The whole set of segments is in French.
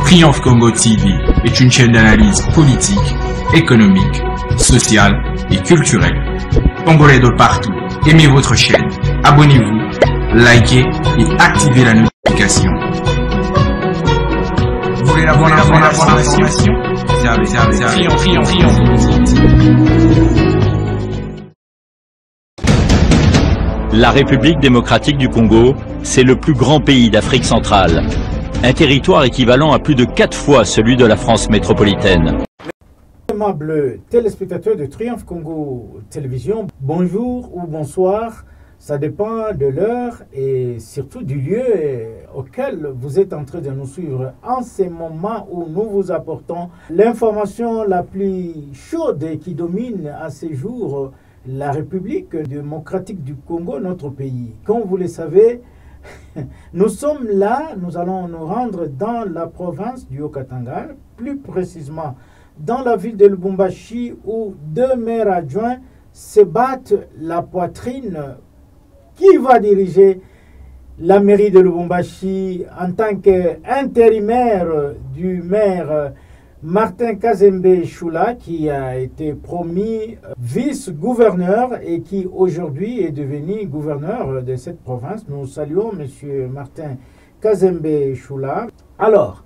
Triomphe Congo TV est une chaîne d'analyse politique, économique, sociale et culturelle. Congolais de partout, aimez votre chaîne, abonnez-vous, likez et activez la notification. Vous voulez la bonne information? La République démocratique du Congo, c'est le plus grand pays d'Afrique centrale. Un territoire équivalent à plus de 4 fois celui de la France métropolitaine. Aimables téléspectateurs de Triomphe Congo Télévision, bonjour ou bonsoir, ça dépend de l'heure et surtout du lieu auquel vous êtes en train de nous suivre en ces moments où nous vous apportons l'information la plus chaude qui domine à ces jours la République démocratique du Congo, notre pays. Comme vous le savez, nous sommes là, nous allons nous rendre dans la province du Haut-Katanga, plus précisément dans la ville de Lubumbashi où 2 maires adjoints se battent la poitrine. Qui va diriger la mairie de Lubumbashi en tant qu'intérimaire du maire Martin Kazembe Choula, qui a été promu vice-gouverneur et qui aujourd'hui est devenu gouverneur de cette province. Nous saluons M. Martin Kazembe Choula. Alors,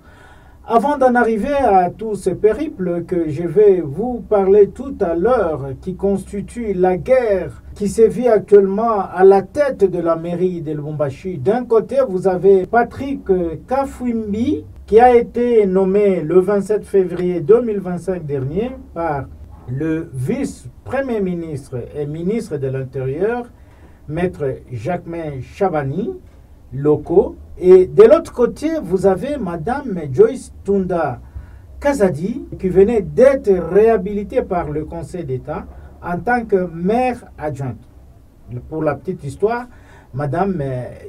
avant d'en arriver à tout ce périple que je vais vous parler tout à l'heure, qui constitue la guerre qui sévit actuellement à la tête de la mairie de Lubumbashi. D'un côté, vous avez Patrick Kafwimbi, qui a été nommé le 27 février 2025 dernier par le vice-premier ministre et ministre de l'Intérieur, maître Jacquemain Chabani Loko. Et de l'autre côté, vous avez Madame Joyce Tunda Kazadi, qui venait d'être réhabilitée par le Conseil d'État en tant que maire adjointe. Pour la petite histoire, Madame,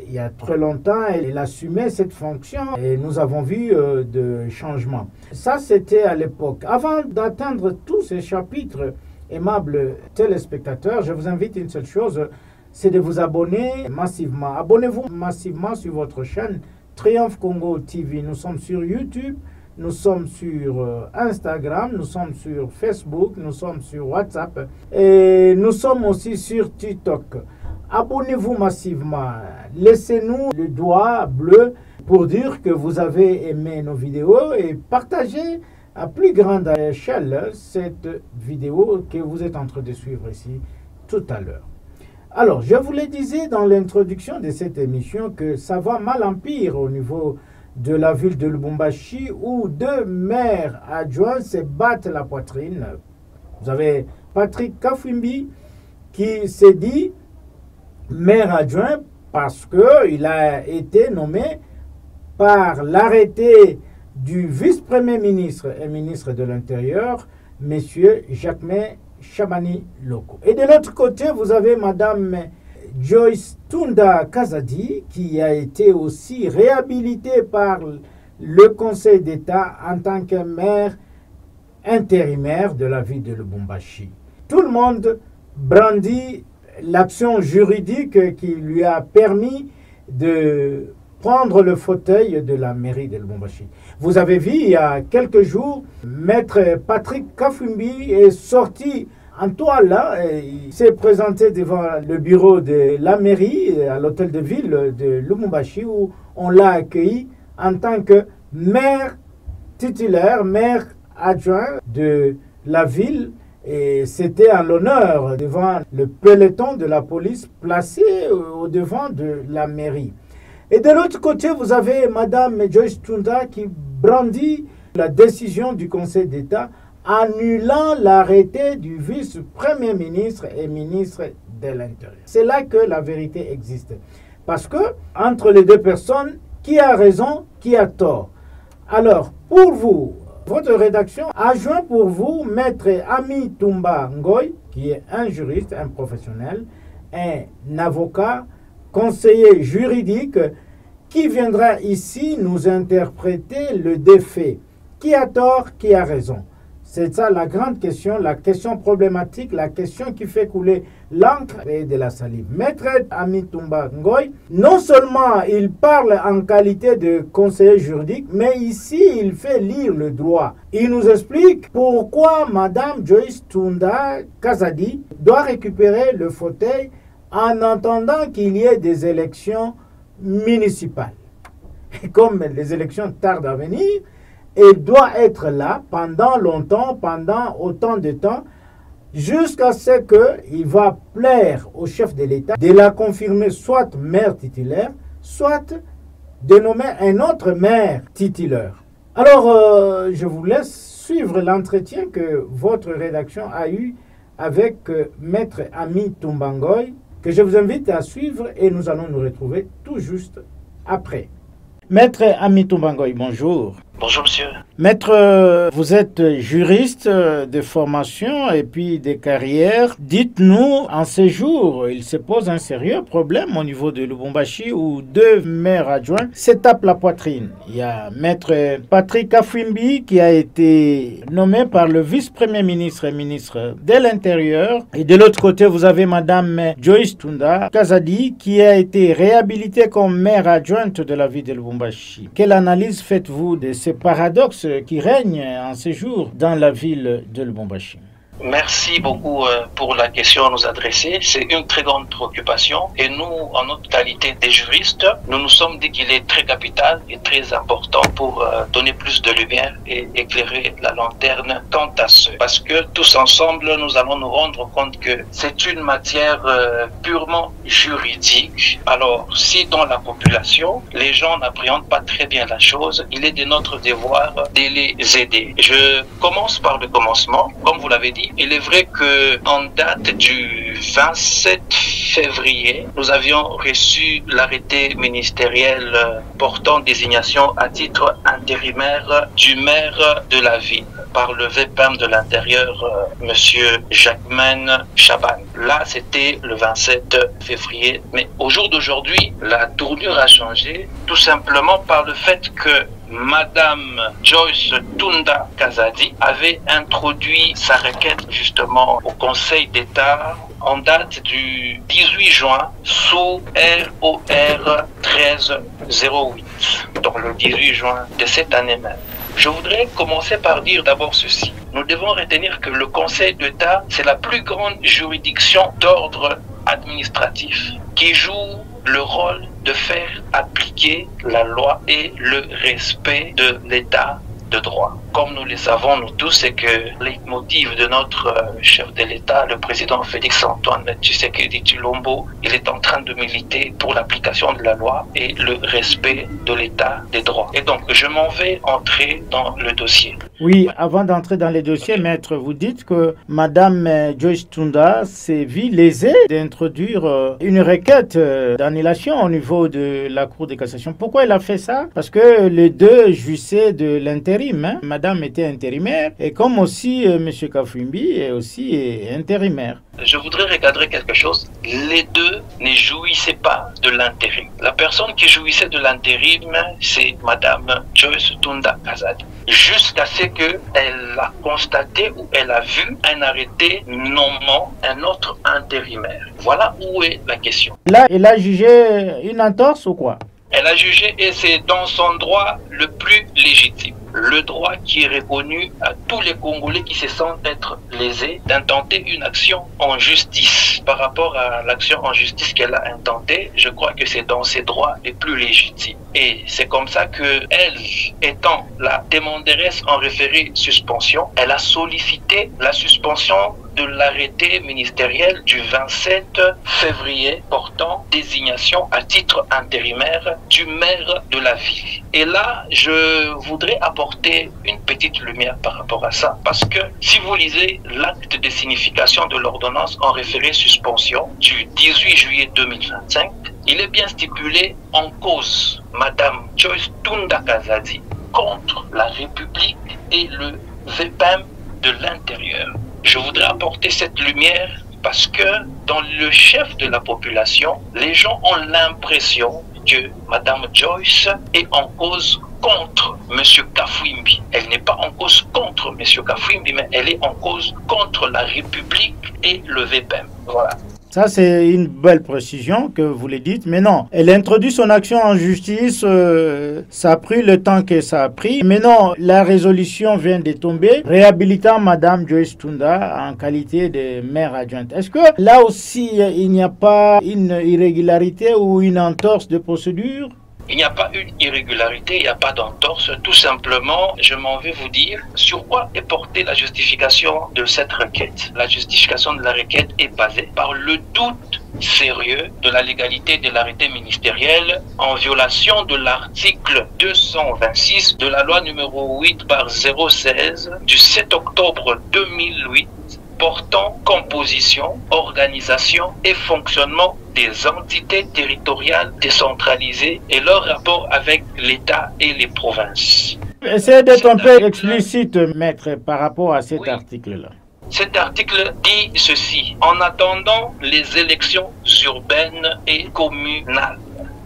il y a très longtemps, elle assumait cette fonction et nous avons vu de changements. Ça, c'était à l'époque. Avant d'atteindre tous ces chapitres, aimables téléspectateurs, je vous invite une seule chose, c'est de vous abonner massivement. Abonnez-vous massivement sur votre chaîne Triomphe Congo TV. Nous sommes sur YouTube, nous sommes sur Instagram, nous sommes sur Facebook, nous sommes sur WhatsApp et nous sommes aussi sur TikTok. Abonnez-vous massivement. Laissez-nous le doigt bleu pour dire que vous avez aimé nos vidéos et partagez à plus grande échelle cette vidéo que vous êtes en train de suivre ici tout à l'heure. Alors, je vous le disais dans l'introduction de cette émission que ça va mal en pire au niveau de la ville de Lubumbashi où 2 maires adjoints se battent la poitrine. Vous avez Patrick Kafwimbi qui s'est dit maire adjoint parce qu'il a été nommé par l'arrêté du vice-premier ministre et ministre de l'Intérieur, M. Jacquemain Chabani Loko. Et de l'autre côté, vous avez Madame Joyce Tunda Kazadi, qui a été aussi réhabilitée par le Conseil d'État en tant que maire intérimaire de la ville de Lubumbashi. Tout le monde brandit l'action juridique qui lui a permis de prendre le fauteuil de la mairie de Lubumbashi. Vous avez vu, il y a quelques jours, maître Patrick Kafwimbi est sorti en toile, il s'est présenté devant le bureau de la mairie, à l'hôtel de ville de Lubumbashi, où on l'a accueilli en tant que maire titulaire, maire adjoint de la ville. Et c'était en l'honneur devant le peloton de la police placé au devant de la mairie. Et de l'autre côté, vous avez Madame Joyce Tunda qui brandit la décision du Conseil d'État annulant l'arrêté du vice-premier ministre et ministre de l'Intérieur. C'est là que la vérité existe. Parce que entre les 2 personnes, qui a raison, qui a tort? Alors, pour vous, votre rédaction a joint pour vous Maître Ami Toumba Ngoy, qui est un juriste, un professionnel, un avocat, conseiller juridique, qui viendra ici nous interpréter le défait. Qui a tort, qui a raison? C'est ça la grande question, la question problématique, la question qui fait couler l'encre et de la salive. Maître Ami Toumba Ngoy, non seulement il parle en qualité de conseiller juridique, mais ici il fait lire le droit. Il nous explique pourquoi Madame Joyce Tunda Kazadi doit récupérer le fauteuil en attendant qu'il y ait des élections municipales. Et comme les élections tardent à venir, elle doit être là pendant longtemps, pendant autant de temps, jusqu'à ce qu'il va plaire au chef de l'État de la confirmer soit maire titulaire, soit de nommer un autre maire titulaire. Alors, je vous laisse suivre l'entretien que votre rédaction a eu avec Maître Ami Toumba Ngoy, que je vous invite à suivre et nous allons nous retrouver tout juste après. Maître Ami Toumba Ngoy, bonjour. Bonjour monsieur. Maître, vous êtes juriste de formation et puis de carrière. Dites-nous, en ces jours, il se pose un sérieux problème au niveau de Lubumbashi où deux maires adjoints se tapent la poitrine. Il y a Maître Patrick Kafwimbi qui a été nommé par le vice-premier ministre et ministre de l'Intérieur. Et de l'autre côté, vous avez Madame Joyce Tunda Kazadi qui a été réhabilitée comme maire adjointe de la ville de Lubumbashi. Quelle analyse faites-vous de ces paradoxes qui règnent en ces jours dans la ville de Lubumbashi? Merci beaucoup pour la question à nous adresser. C'est une très grande préoccupation et nous, en notre qualité de juristes, nous nous sommes dit qu'il est très capital et très important pour donner plus de lumière et éclairer la lanterne quant à ce. Parce que tous ensemble, nous allons nous rendre compte que c'est une matière purement juridique. Alors, si dans la population, les gens n'appréhendent pas très bien la chose, il est de notre devoir de les aider. Je commence par le commencement. Comme vous l'avez dit, il est vrai qu'en date du 27 février, nous avions reçu l'arrêté ministériel portant désignation à titre intérimaire du maire de la ville par le VPM de l'Intérieur, monsieur Jacquemaine Chaban. Là, c'était le 27 février. Mais au jour d'aujourd'hui, la tournure a changé tout simplement par le fait que Madame Joyce Tunda Kazadi avait introduit sa requête justement au Conseil d'État en date du 18 juin sous ROR 1308, donc le 18 juin de cette année même. Je voudrais commencer par dire d'abord ceci. Nous devons retenir que le Conseil d'État, c'est la plus grande juridiction d'ordre administratif qui joue le rôle de faire appliquer la loi et le respect de l'état de droit. Comme nous le savons nous tous, c'est que le leitmotiv de notre chef de l'État, le président Félix-Antoine Tshisekedi Tshilombo, il est en train de militer pour l'application de la loi et le respect de l'état des droits. Et donc, je m'en vais entrer dans le dossier. Oui, avant d'entrer dans les dossiers, maître, vous dites que Madame Joyce Tunda s'est vue lésée d'introduire une requête d'annulation au niveau de la Cour de cassation. Pourquoi elle a fait ça? Parce que les deux jouissaient de l'intérim. Hein? Madame était intérimaire et comme aussi Monsieur Kafwimbi est aussi intérimaire. Je voudrais recadrer quelque chose. Les deux ne jouissaient pas de l'intérim. La personne qui jouissait de l'intérim, c'est Madame Joyce Tunda Kazadi. Jusqu'à ce qu'elle a constaté ou elle a vu un arrêté nommant un autre intérimaire. Voilà où est la question. Là, elle a jugé une entorse ou quoi? Elle a jugé et c'est dans son droit le plus légitime. Le droit qui est reconnu à tous les Congolais qui se sentent être lésés d'intenter une action en justice. Par rapport à l'action en justice qu'elle a intentée, je crois que c'est dans ses droits les plus légitimes. Et c'est comme ça que elle, étant la demanderesse en référé suspension, elle a sollicité la suspension de l'arrêté ministériel du 27 février portant désignation à titre intérimaire du maire de la ville. Et là, je voudrais apporter une petite lumière par rapport à ça, parce que si vous lisez l'acte de signification de l'ordonnance en référé suspension du 18 juillet 2025, il est bien stipulé en cause Madame Joyce Tunda Kazadi contre la République et le VPM de l'Intérieur. Je voudrais apporter cette lumière parce que dans le chef de la population, les gens ont l'impression que Madame Joyce est en cause contre M. Kafwimbi. Elle n'est pas en cause contre M. M. Kafwimbi, mais elle est en cause contre la République et le VPM. Voilà. Ça, c'est une belle précision que vous le dites. Mais non, elle introduit son action en justice. Ça a pris le temps que ça a pris. Mais non, la résolution vient de tomber, réhabilitant Madame Joyce Tunda en qualité de maire adjointe. Est-ce que là aussi, il n'y a pas une irrégularité ou une entorse de procédure? Il n'y a pas une irrégularité, il n'y a pas d'entorse. Tout simplement, je m'en vais vous dire sur quoi est portée la justification de cette requête. La justification de la requête est basée par le doute sérieux de la légalité de l'arrêté ministériel en violation de l'article 226 de la loi numéro 8/016 du 7 octobre 2008 portant composition, organisation et fonctionnement des entités territoriales décentralisées et leur rapport avec l'État et les provinces. Essayez d'être un peu explicite, maître, par rapport à cet article-là. Cet article dit ceci: en attendant les élections urbaines et communales.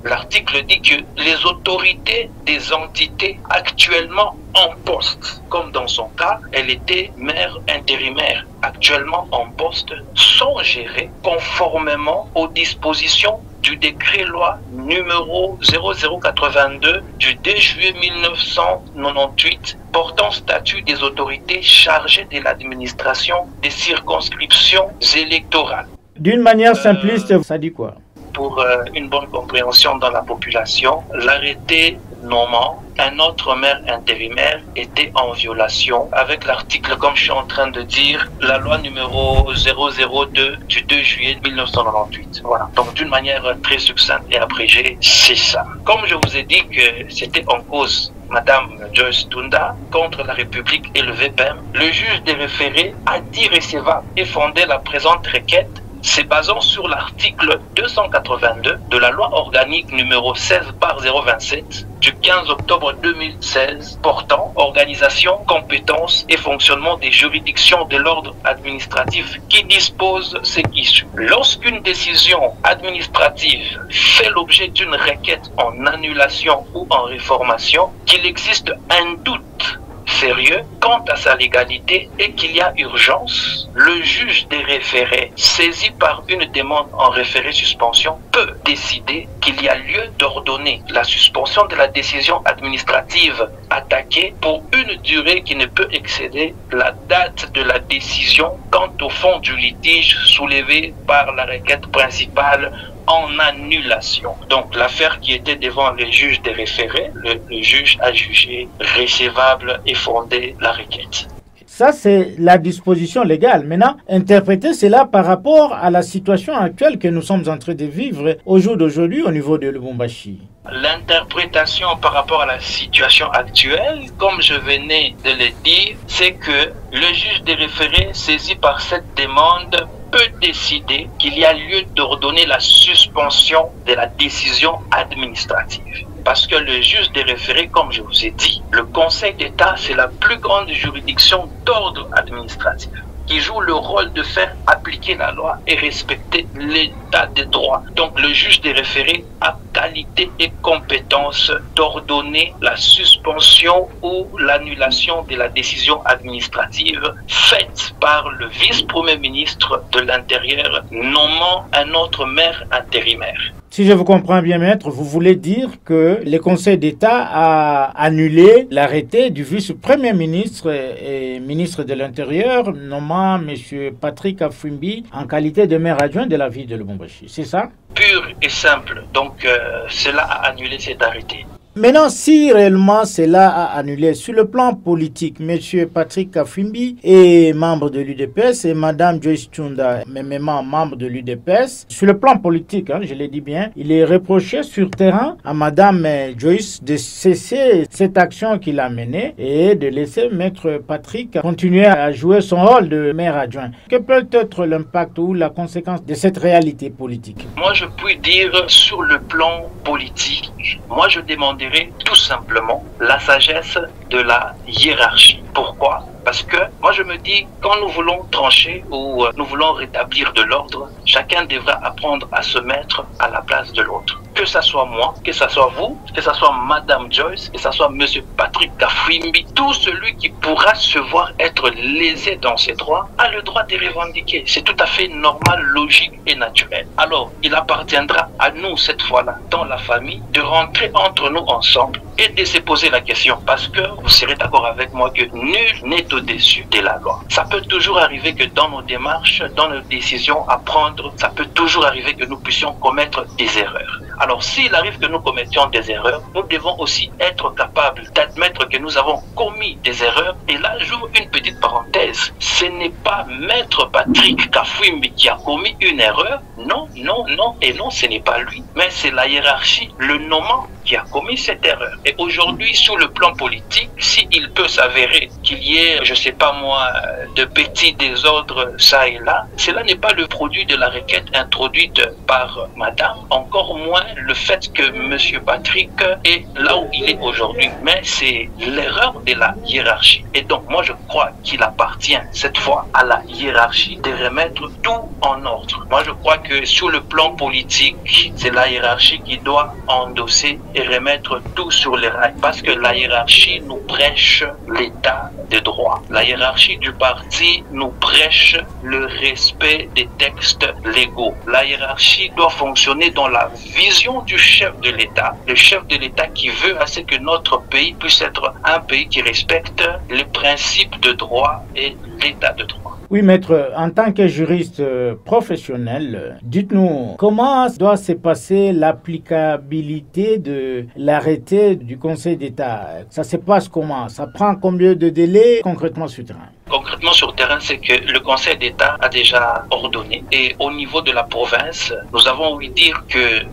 L'article dit que les autorités des entités actuellement en poste, comme dans son cas, elle était maire intérimaire, actuellement en poste, sont gérées conformément aux dispositions du décret-loi numéro 0082 du 2 juillet 1998 portant statut des autorités chargées de l'administration des circonscriptions électorales. D'une manière simpliste, ça dit quoi? Pour une bonne compréhension dans la population, l'arrêté nommant un autre maire intérimaire était en violation avec l'article, comme je suis en train de dire, la loi numéro 002 du 2 juillet 1998. Voilà. Donc d'une manière très succincte et abrégée, c'est ça. Comme je vous ai dit que c'était en cause Madame Joyce Tunda contre la République et le VPM, le juge des référés a dit recevable et fondé la présente requête se basant sur l'article 282 de la loi organique numéro 16/027 du 15 octobre 2016 portant organisation, compétences et fonctionnement des juridictions de l'ordre administratif qui dispose ce qui suit. Lorsqu'une décision administrative fait l'objet d'une requête en annulation ou en réformation, qu'il existe un doute sérieux quant à sa légalité et qu'il y a urgence, le juge des référés, saisi par une demande en référé suspension, peut décider qu'il y a lieu d'ordonner la suspension de la décision administrative attaquée pour une durée qui ne peut excéder la date de la décision quant au fond du litige soulevé par la requête principale en annulation. Donc l'affaire qui était devant les juges des référés, le juge a jugé recevable et fondé la requête. Ça, c'est la disposition légale. Maintenant, interpréter cela par rapport à la situation actuelle que nous sommes en train de vivre au jour d'aujourd'hui au niveau de Lubumbashi. L'interprétation par rapport à la situation actuelle, comme je venais de le dire, c'est que le juge des référés, saisi par cette demande, peut décider qu'il y a lieu d'ordonner la suspension de la décision administrative. Parce que le juge des référés, comme je vous ai dit, le Conseil d'État, c'est la plus grande juridiction d'ordre administratif qui joue le rôle de faire appliquer la loi et respecter l'état de droit. Donc le juge des référés a qualité et compétence d'ordonner la suspension ou l'annulation de la décision administrative faite par le vice-premier ministre de l'Intérieur nommant un autre maire intérimaire. Si je vous comprends bien, maître, vous voulez dire que le Conseil d'État a annulé l'arrêté du vice-premier ministre et ministre de l'Intérieur nommant M. Patrick Kafwimbi en qualité de maire adjoint de la ville de Lubumbashi. C'est ça? Pur et simple. Donc, cela a annulé cet arrêté. Maintenant, si réellement cela a annulé sur le plan politique, M. Patrick Kafwimbi est membre de l'UDPS et Mme Joyce Tunda, mêmement membre de l'UDPS, sur le plan politique, je l'ai dit bien, il est reproché sur terrain à Mme Joyce de cesser cette action qu'il a menée et de laisser Maître Patrick continuer à jouer son rôle de maire adjoint. Que peut être l'impact ou la conséquence de cette réalité politique? Moi, je puis dire sur le plan politique, moi je demanderais tout simplement la sagesse de la hiérarchie. Pourquoi? Parce que moi je me dis, quand nous voulons trancher ou nous voulons rétablir de l'ordre, chacun devra apprendre à se mettre à la place de l'autre. que ça soit moi, que ça soit vous, que ça soit Madame Joyce, que ça soit Monsieur Patrick Kafwimbi, tout celui qui pourra se voir être lésé dans ses droits a le droit de revendiquer. C'est tout à fait normal, logique et naturel. Alors, il appartiendra à nous cette fois-là, dans la famille, de rentrer entre nous ensemble et de se poser la question, parce que vous serez d'accord avec moi que nul n'est au-dessus de la loi. Ça peut toujours arriver que dans nos démarches, dans nos décisions à prendre, ça peut toujours arriver que nous puissions commettre des erreurs. Alors, s'il arrive que nous commettions des erreurs, nous devons aussi être capables d'admettre que nous avons commis des erreurs. Et là, j'ouvre une petite parenthèse. Ce n'est pas Maître Patrick Kafwimbi qui a commis une erreur. Non, non, non, et non, ce n'est pas lui. Mais c'est la hiérarchie, le nommant, qui a commis cette erreur. Et aujourd'hui, sur le plan politique, s'il peut s'avérer qu'il y ait, je sais pas moi, de petits désordres ça et là, cela n'est pas le produit de la requête introduite par Madame, encore moins le fait que Monsieur Patrick est là où il est aujourd'hui. Mais c'est l'erreur de la hiérarchie. Et donc, moi, je crois qu'il appartient cette fois à la hiérarchie de remettre tout en ordre. Moi, je crois que sur le plan politique, c'est la hiérarchie qui doit endosser et remettre tout sur les rails, parce que la hiérarchie nous prêche l'état de droit. La hiérarchie du parti nous prêche le respect des textes légaux. La hiérarchie doit fonctionner dans la vision du chef de l'État. Le chef de l'État qui veut à ce que notre pays puisse être un pays qui respecte les principes de droit et l'état de droit. Oui, maître, en tant que juriste professionnel, dites-nous comment doit se passer l'applicabilité de l'arrêté du Conseil d'État. Ça se passe comment? Ça prend combien de délais concrètement sur le terrain? Concrètement sur le terrain, c'est que le Conseil d'État a déjà ordonné. Et au niveau de la province, nous avons ouï dire que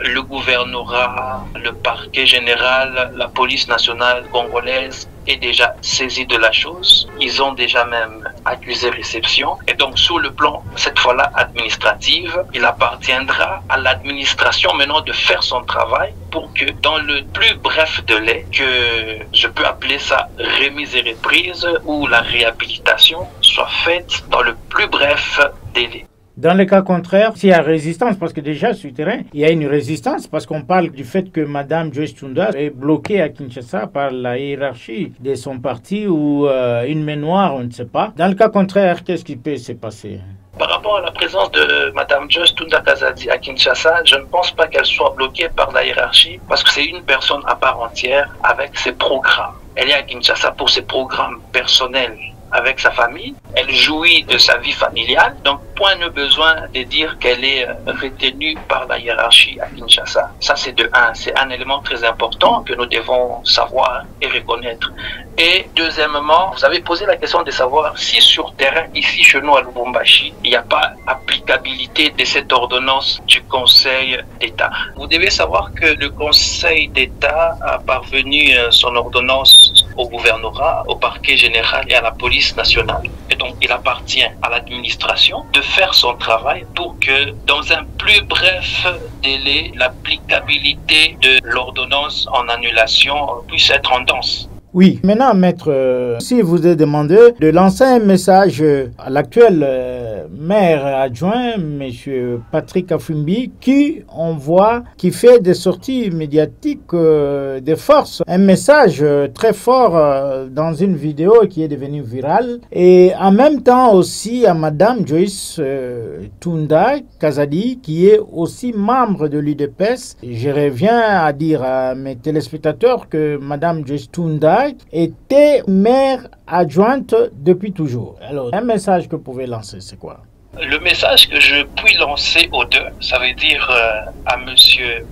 le gouvernorat, le parquet général, la police nationale congolaise est déjà saisi de la chose. Ils ont déjà même accusé réception. Et donc, sur le plan, cette fois-là, administratif, il appartiendra à l'administration maintenant de faire son travail pour que dans le plus bref délai, que je peux appeler ça remise et reprise ou la réhabilitation, soit faite dans le plus bref délai. Dans le cas contraire, s'il y a résistance, parce que déjà sur le terrain, il y a une résistance, parce qu'on parle du fait que Mme Joyce Tunda est bloquée à Kinshasa par la hiérarchie de son parti ou une main noire, on ne sait pas. Dans le cas contraire, qu'est-ce qui peut se passer? Par rapport à la présence de Mme Joyce Tunda Kazadi à Kinshasa, je ne pense pas qu'elle soit bloquée par la hiérarchie, parce que c'est une personne à part entière avec ses programmes. Elle est à Kinshasa pour ses programmes personnels avec sa famille, elle jouit de sa vie familiale, donc point de besoin de dire qu'elle est retenue par la hiérarchie à Kinshasa. Ça c'est de un, c'est un élément très important que nous devons savoir et reconnaître. Et deuxièmement, vous avez posé la question de savoir si sur terrain, ici chez nous à Lubumbashi, il n'y a pas applicabilité de cette ordonnance du Conseil d'État. Vous devez savoir que le Conseil d'État a parvenu son ordonnance au gouvernorat, au parquet général et à la police nationale. Et donc, il appartient à l'administration de faire son travail pour que, dans un plus bref délai, l'applicabilité de l'ordonnance en annulation puisse être en danse. Oui, maintenant, maître, si vous avez demandé de lancer un message à l'actuel maire adjoint, M. Patrick Kafwimbi, qui, on voit, qui fait des sorties médiatiques de force. Un message très fort dans une vidéo qui est devenue virale. Et en même temps aussi à Mme Joyce Tunda Kazadi, qui est aussi membre de l'UDPS. Je reviens à dire à mes téléspectateurs que Mme Joyce Tunda était maire adjointe depuis toujours. Alors, un message que vous pouvez lancer, c'est quoi? Le message que je puis lancer aux deux, ça veut dire à M.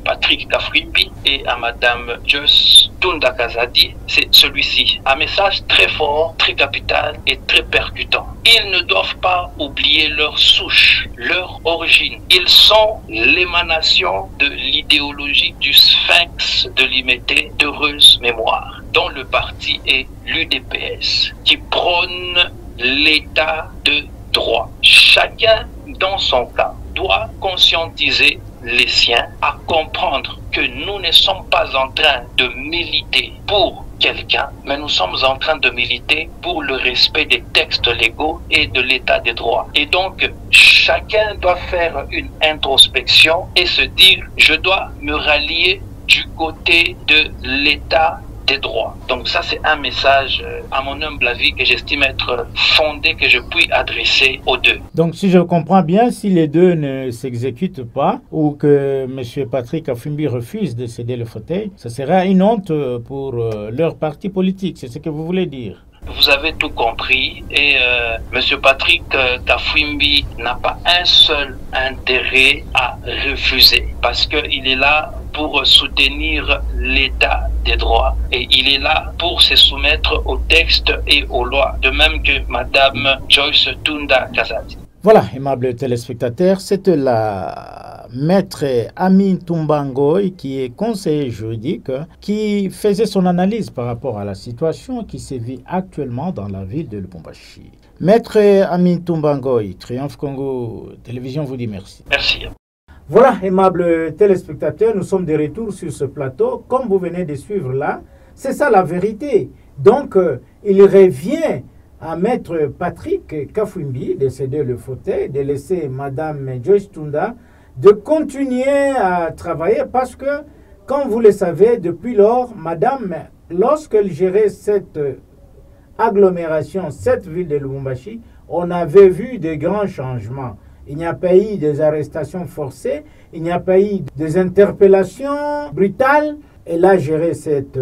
Patrick Kafwimbi et à Mme Joyce Tunda Kazadi, c'est celui-ci. Un message très fort, très capital et très percutant. Ils ne doivent pas oublier leur souche, leur origine. Ils sont l'émanation de l'idéologie du sphinx de l'imité d'heureuse mémoire, dont le parti est l'UDPS, qui prône l'état de droit. Chacun, dans son cas, doit conscientiser les siens à comprendre que nous ne sommes pas en train de militer pour quelqu'un, mais nous sommes en train de militer pour le respect des textes légaux et de l'état des droits. Et donc, chacun doit faire une introspection et se dire, je dois me rallier du côté de l'état des droits. Donc ça, c'est un message, à mon humble avis, que j'estime être fondé, que je puis adresser aux deux. Donc si je comprends bien, si les deux ne s'exécutent pas ou que M. Patrick Afwimbi refuse de céder le fauteuil, ça sera une honte pour leur parti politique, c'est ce que vous voulez dire? Vous avez tout compris et M. Patrick Afwimbi n'a pas un seul intérêt à refuser parce qu'il est là pour soutenir l'état des droits et il est là pour se soumettre aux textes et aux lois, de même que Mme Joyce Tunda Kazadi. Voilà, aimables téléspectateurs, c'était la maître Amin Toumba Ngoy, qui est conseiller juridique, qui faisait son analyse par rapport à la situation qui se vit actuellement dans la ville de Lubumbashi. Maître Amin Toumba Ngoy, Triomphe Congo Télévision vous dit merci. Merci. Voilà, aimables téléspectateurs, nous sommes de retour sur ce plateau. Comme vous venez de suivre là, c'est ça la vérité. Donc, il revient à Maître Patrick Afwimbi de céder le fauteuil, de laisser Mme Joyce Tunda de continuer à travailler parce que, comme vous le savez, depuis lors, Madame, lorsqu'elle gérait cette agglomération, cette ville de Lubumbashi, on avait vu de grands changements. Il n'y a pas eu des arrestations forcées, il n'y a pas eu des interpellations brutales. Elle a géré cette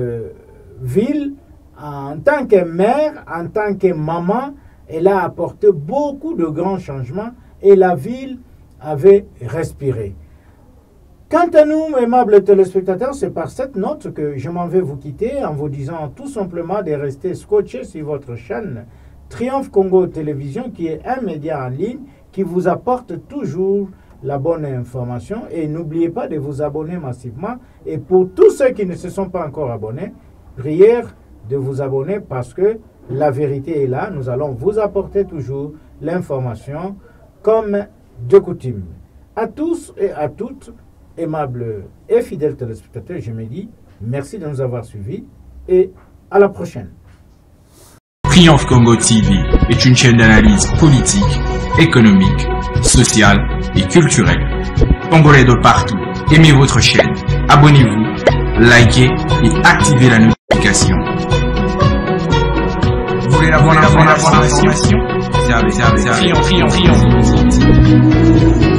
ville en tant que mère, en tant que maman. Elle a apporté beaucoup de grands changements et la ville avait respiré. Quant à nous, aimables téléspectateurs, c'est par cette note que je m'en vais vous quitter en vous disant tout simplement de rester scotché sur votre chaîne Triomphe Congo Télévision, qui est un média en ligne qui vous apporte toujours la bonne information. Et n'oubliez pas de vous abonner massivement. Et pour tous ceux qui ne se sont pas encore abonnés, prière de vous abonner parce que la vérité est là. Nous allons vous apporter toujours l'information comme de coutume. À tous et à toutes, aimables et fidèles téléspectateurs, je me dis merci de nous avoir suivis et à la prochaine. Triomphe Congo TV est une chaîne d'analyse politique, économique, sociale et culturelle. Congolais de partout, aimez votre chaîne, abonnez-vous, likez et activez la notification. Vous voulez la bonne information? Triomphe.